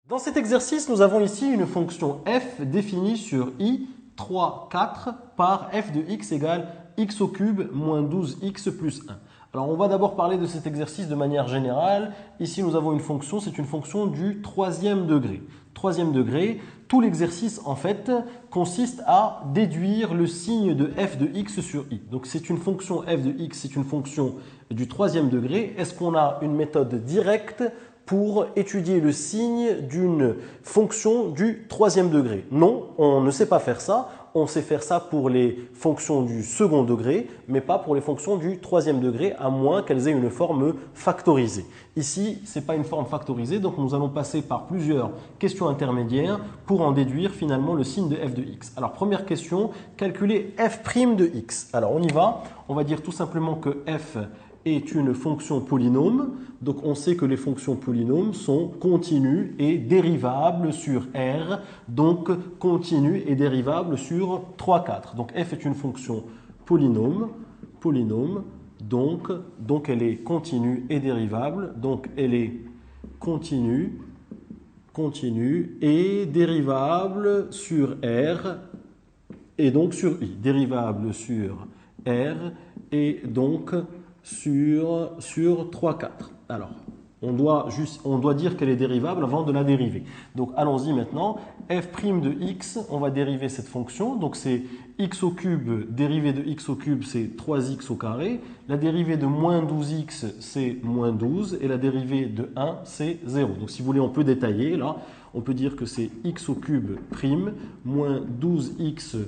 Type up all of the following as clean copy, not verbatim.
Dans cet exercice, nous avons ici une fonction f définie sur i 3, 4 par f de x égale x au cube moins 12x plus 1. Alors on va d'abord parler de cet exercice de manière générale. Ici nous avons une fonction, c'est une fonction du troisième degré. Troisième degré, tout l'exercice en fait consiste à déduire le signe de f de x sur i. Donc c'est une fonction f de x, c'est une fonction du troisième degré. Est-ce qu'on a une méthode directe pour étudier le signe d'une fonction du troisième degré? Non, on ne sait pas faire ça. On sait faire ça pour les fonctions du second degré, mais pas pour les fonctions du troisième degré, à moins qu'elles aient une forme factorisée. Ici, ce n'est pas une forme factorisée, donc nous allons passer par plusieurs questions intermédiaires pour en déduire finalement le signe de f de x. Alors, première question, calculer f' de x. Alors, on y va. On va dire tout simplement que f est une fonction polynôme. Donc on sait que les fonctions polynômes sont continues et dérivables sur R, donc continues et dérivables sur 3, 4. Donc f est une fonction polynôme, donc elle est continue et dérivable, donc elle est continue et dérivable sur R et donc sur I. Dérivable sur R et donc sur 3, 4. Alors, on doit dire qu'elle est dérivable avant de la dériver. Donc, allons-y maintenant. f' de x, on va dériver cette fonction. Donc, c'est x au cube, dérivée de x au cube, c'est 3x au carré. La dérivée de moins 12x, c'est moins 12. Et la dérivée de 1, c'est 0. Donc, si vous voulez, on peut détailler. Là, on peut dire que c'est x au cube prime moins 12x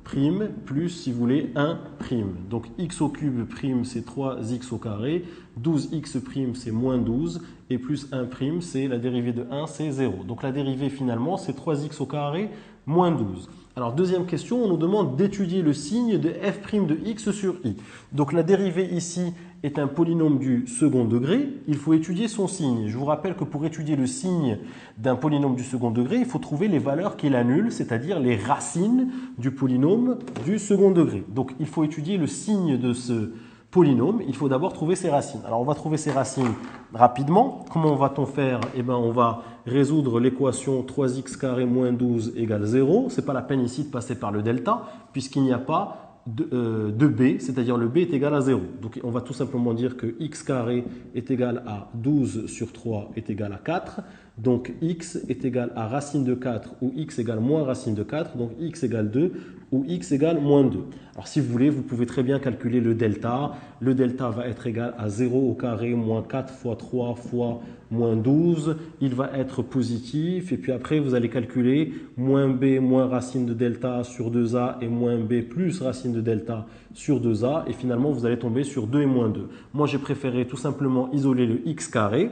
prime plus, si vous voulez, 1 prime. Donc x au cube prime, c'est 3x au carré. 12x prime, c'est moins 12. Et plus 1 prime, c'est la dérivée de 1, c'est 0. Donc la dérivée, finalement, c'est 3x au carré moins 12. Alors, deuxième question, on nous demande d'étudier le signe de f' de x sur i. Donc la dérivée ici est un polynôme du second degré, il faut étudier son signe. Je vous rappelle que pour étudier le signe d'un polynôme du second degré, il faut trouver les valeurs qui l'annulent, c'est-à-dire les racines du polynôme du second degré. Donc il faut étudier le signe de ce polynôme, il faut d'abord trouver ses racines. Alors on va trouver ses racines rapidement. Comment va-t-on faire? Eh bien on va résoudre l'équation 3x carré moins 12 égale 0. Ce n'est pas la peine ici de passer par le delta, puisqu'il n'y a pas de b, c'est-à-dire le b est égal à 0. Donc on va tout simplement dire que x carré est égal à 12 sur 3 est égal à 4. Donc x est égal à racine de 4 ou x égale moins racine de 4. Donc x égale 2 ou x égale moins 2. Alors si vous voulez, vous pouvez très bien calculer le delta. Le delta va être égal à 0 au carré moins 4 fois 3 fois moins 12. Il va être positif. Et puis après, vous allez calculer moins b moins racine de delta sur 2a et moins b plus racine de delta sur 2a. Et finalement, vous allez tomber sur 2 et moins 2. Moi, j'ai préféré tout simplement isoler le x carré,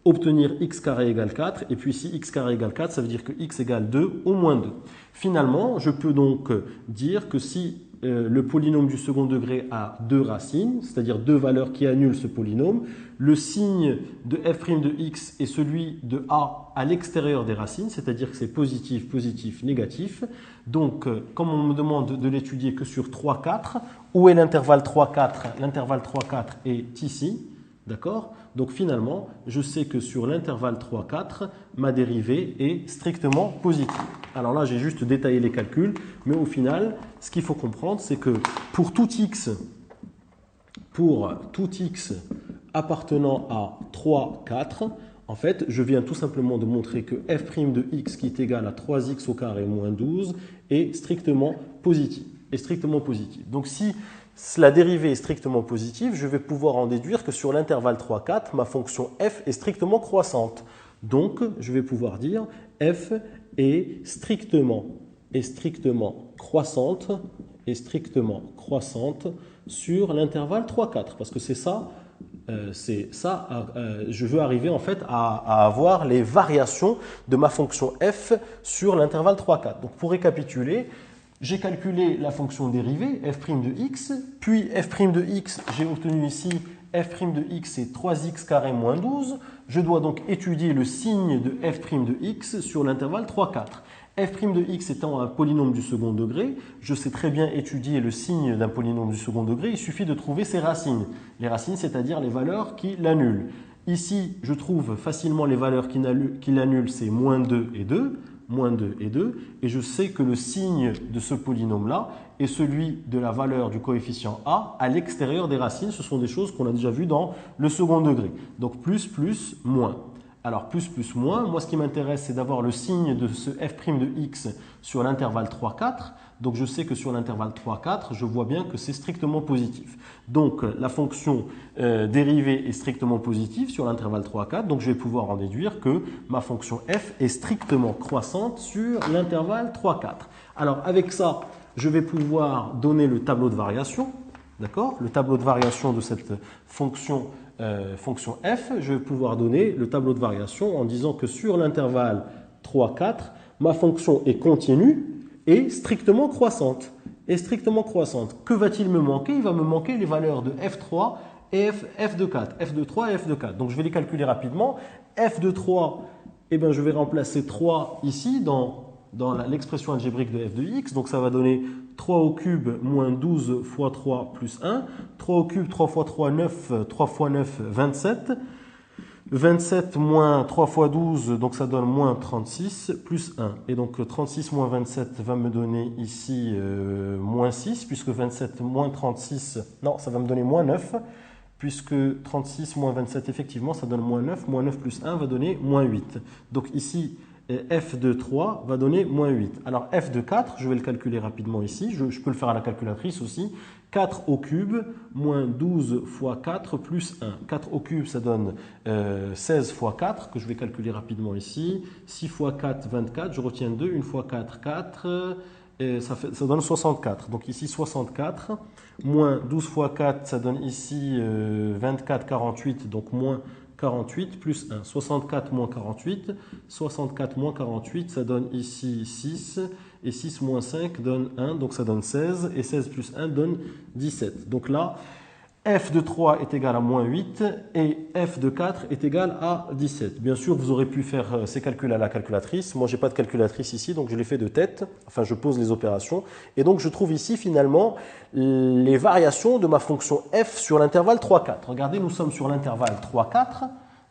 obtenir x carré égale 4, et puis ici x carré égale 4, ça veut dire que x égale 2 au moins 2. Finalement, je peux donc dire que si le polynôme du second degré a deux racines, c'est-à-dire deux valeurs qui annulent ce polynôme, le signe de f' de x est celui de a à l'extérieur des racines, c'est-à-dire que c'est positif, positif, négatif. Donc, comme on me demande de l'étudier que sur 3, 4, où est l'intervalle 3, 4? L'intervalle 3, 4 est ici. D'accord? Donc finalement, je sais que sur l'intervalle 3, 4, ma dérivée est strictement positive. Alors là, j'ai juste détaillé les calculs, mais au final, ce qu'il faut comprendre, c'est que pour tout x appartenant à 3, 4, en fait, je viens tout simplement de montrer que f' de x qui est égal à 3x au carré moins 12 est strictement positive. Donc si la dérivée est strictement positive, je vais pouvoir en déduire que sur l'intervalle 3, 4, ma fonction f est strictement croissante. Donc, je vais pouvoir dire f est strictement croissante sur l'intervalle 3, 4. Parce que c'est ça, je veux arriver en fait à avoir les variations de ma fonction f sur l'intervalle 3, 4. Donc, pour récapituler, j'ai calculé la fonction dérivée, f' de x, puis f' de x, j'ai obtenu ici f' de x c'est 3x carré moins 12. Je dois donc étudier le signe de f' de x sur l'intervalle 3, 4. f' de x étant un polynôme du second degré, je sais très bien étudier le signe d'un polynôme du second degré, il suffit de trouver ses racines. Les racines, c'est-à-dire les valeurs qui l'annulent. Ici, je trouve facilement les valeurs qu'il annule, c'est moins 2 et 2, moins 2 et 2, et je sais que le signe de ce polynôme-là est celui de la valeur du coefficient a à l'extérieur des racines. Ce sont des choses qu'on a déjà vues dans le second degré. Donc plus, plus, moins. Alors plus, plus, moins, moi ce qui m'intéresse c'est d'avoir le signe de ce f' de x sur l'intervalle 3, 4. Donc je sais que sur l'intervalle 3, 4, je vois bien que c'est strictement positif. Donc la fonction dérivée est strictement positive sur l'intervalle 3, 4. Donc je vais pouvoir en déduire que ma fonction f est strictement croissante sur l'intervalle 3, 4. Alors avec ça, je vais pouvoir donner le tableau de variation. D'accord ? Le tableau de variation de cette fonction f, je vais pouvoir donner le tableau de variation en disant que sur l'intervalle 3, 4, ma fonction est continue et strictement croissante. Que va-t-il me manquer? Il va me manquer les valeurs de f3 et f de 4, f de 3 et f de 4. Donc je vais les calculer rapidement. F de 3, eh bien, je vais remplacer 3 ici dans l'expression algébrique de f de x. Donc ça va donner 3 au cube moins 12 fois 3 plus 1. 3 au cube, 3 fois 3, 9. 3 fois 9, 27. 27 moins 3 fois 12, donc ça donne moins 36, plus 1. Et donc 36 moins 27 va me donner ici moins 6, puisque 27 moins 36, non, ça va me donner moins 9, puisque 36 moins 27, effectivement, ça donne moins 9. Moins 9 plus 1 va donner moins 8. Donc ici, f de 3 va donner moins 8. Alors f de 4, je vais le calculer rapidement ici, je peux le faire à la calculatrice aussi. 4 au cube, moins 12 fois 4 plus 1. 4 au cube, ça donne 16 fois 4, que je vais calculer rapidement ici. 6 fois 4, 24, je retiens 2. 1 fois 4, 4. Ça donne 64. Donc ici 64, moins 12 fois 4, ça donne ici 24, 48, donc moins 48 plus 1. 64 moins 48, 64 moins 48, ça donne ici 6. Et 6 moins 5 donne 1, donc ça donne 16. Et 16 plus 1 donne 17. Donc là, f de 3 est égal à moins 8 et f de 4 est égal à 17. Bien sûr, vous aurez pu faire ces calculs à la calculatrice. Moi, je n'ai pas de calculatrice ici, donc je les fais de tête. Enfin, je pose les opérations. Et donc, je trouve ici, finalement, les variations de ma fonction f sur l'intervalle 3, 4. Regardez, nous sommes sur l'intervalle 3, 4.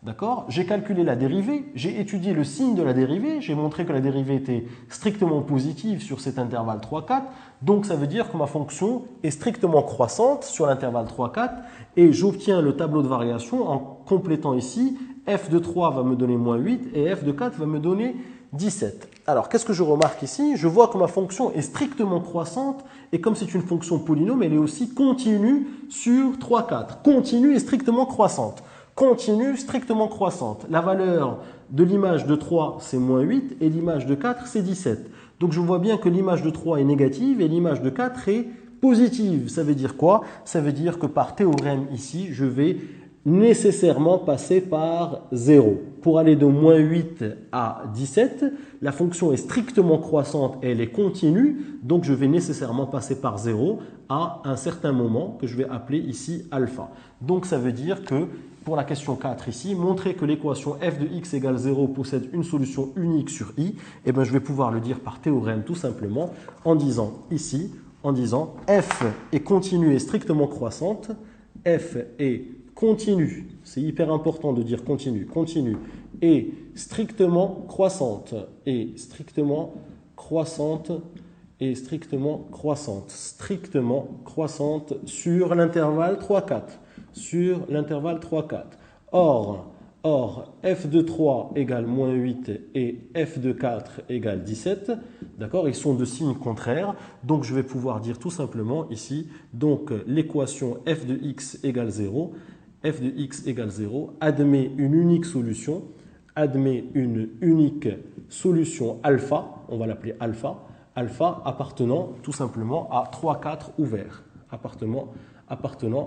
D'accord ? J'ai calculé la dérivée, j'ai étudié le signe de la dérivée, j'ai montré que la dérivée était strictement positive sur cet intervalle 3, 4. Donc, ça veut dire que ma fonction est strictement croissante sur l'intervalle 3, 4. Et j'obtiens le tableau de variation en complétant ici. F de 3 va me donner moins 8 et f de 4 va me donner 17. Alors, qu'est-ce que je remarque ici? Je vois que ma fonction est strictement croissante et comme c'est une fonction polynôme, elle est aussi continue sur 3, 4. Continue et strictement croissante. Continue, strictement croissante. La valeur de l'image de 3, c'est moins 8 et l'image de 4, c'est 17. Donc je vois bien que l'image de 3 est négative et l'image de 4 est positive. Ça veut dire quoi? Ça veut dire que par théorème ici, je vais nécessairement passer par 0. Pour aller de moins 8 à 17, la fonction est strictement croissante et elle est continue, donc je vais nécessairement passer par 0 à un certain moment que je vais appeler ici alpha. Donc ça veut dire que pour la question 4 ici, montrer que l'équation f de x égale 0 possède une solution unique sur i, et bien je vais pouvoir le dire par théorème tout simplement en disant ici, f est continue et strictement croissante, f est continue, c'est hyper important de dire continue, et strictement croissante, strictement croissante sur l'intervalle 3-4. Or, f de 3 égale moins 8 et f de 4 égale 17. D'accord? Ils sont de signes contraires. Donc, je vais pouvoir dire tout simplement ici, donc l'équation f de x égale 0. F de x égale 0 admet une unique solution alpha, on va l'appeler alpha appartenant tout simplement à 3-4 ouvert. Appartenant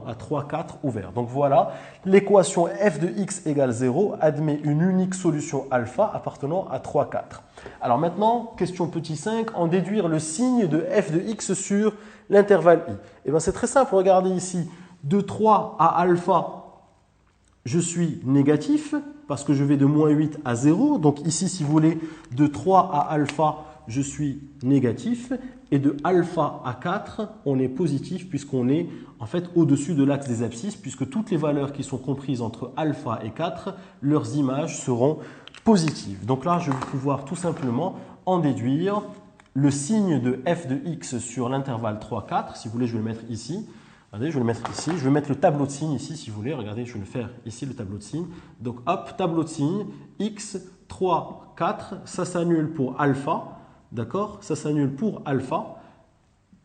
à 3-4 ouvert. Donc voilà, l'équation f de x égale 0 admet une unique solution alpha appartenant à 3-4. Alors maintenant, question petit 5, en déduire le signe de f de x sur l'intervalle i. Eh bien c'est très simple, regardez ici, de 3 à alpha, je suis négatif parce que je vais de moins 8 à 0. Donc ici, si vous voulez, de 3 à alpha, je suis négatif. Et de alpha à 4, on est positif puisqu'on est en fait au-dessus de l'axe des abscisses, puisque toutes les valeurs qui sont comprises entre alpha et 4, leurs images seront positives. Donc là, je vais pouvoir tout simplement en déduire le signe de f de x sur l'intervalle 3, 4. Si vous voulez, je vais le mettre ici. Regardez, je vais le mettre ici. Je vais mettre le tableau de signes ici, si vous voulez. Regardez, je vais le faire ici, le tableau de signes. Donc, hop, tableau de signes. X, 3, 4. Ça s'annule pour alpha. D'accord? Ça s'annule pour alpha.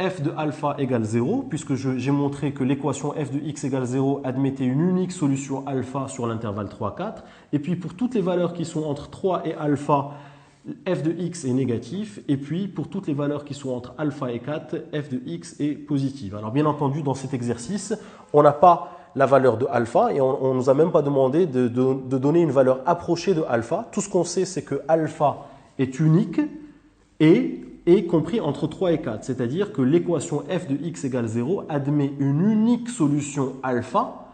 F de alpha égale 0, puisque j'ai montré que l'équation f de x égale 0 admettait une unique solution alpha sur l'intervalle 3, 4. Et puis, pour toutes les valeurs qui sont entre 3 et alpha, f de x est négatif, et puis pour toutes les valeurs qui sont entre alpha et 4, f de x est positive. Alors bien entendu, dans cet exercice, on n'a pas la valeur de alpha et on ne nous a même pas demandé de donner une valeur approchée de alpha. Tout ce qu'on sait, c'est que alpha est unique et est compris entre 3 et 4, c'est-à-dire que l'équation f de x égale 0 admet une unique solution alpha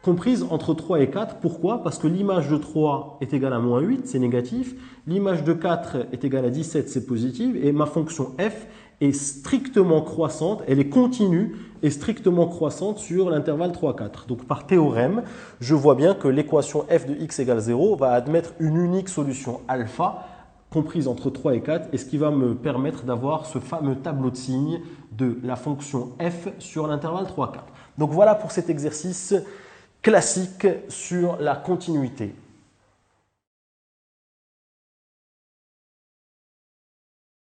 comprise entre 3 et 4. Pourquoi? Parce que l'image de 3 est égale à moins 8, c'est négatif. L'image de 4 est égale à 17, c'est positif. Et ma fonction f est strictement croissante, elle est continue et strictement croissante sur l'intervalle 3, 4. Donc par théorème, je vois bien que l'équation f de x égale 0 va admettre une unique solution alpha comprise entre 3 et 4, et ce qui va me permettre d'avoir ce fameux tableau de signes de la fonction f sur l'intervalle 3, 4. Donc voilà pour cet exercice classique sur la continuité.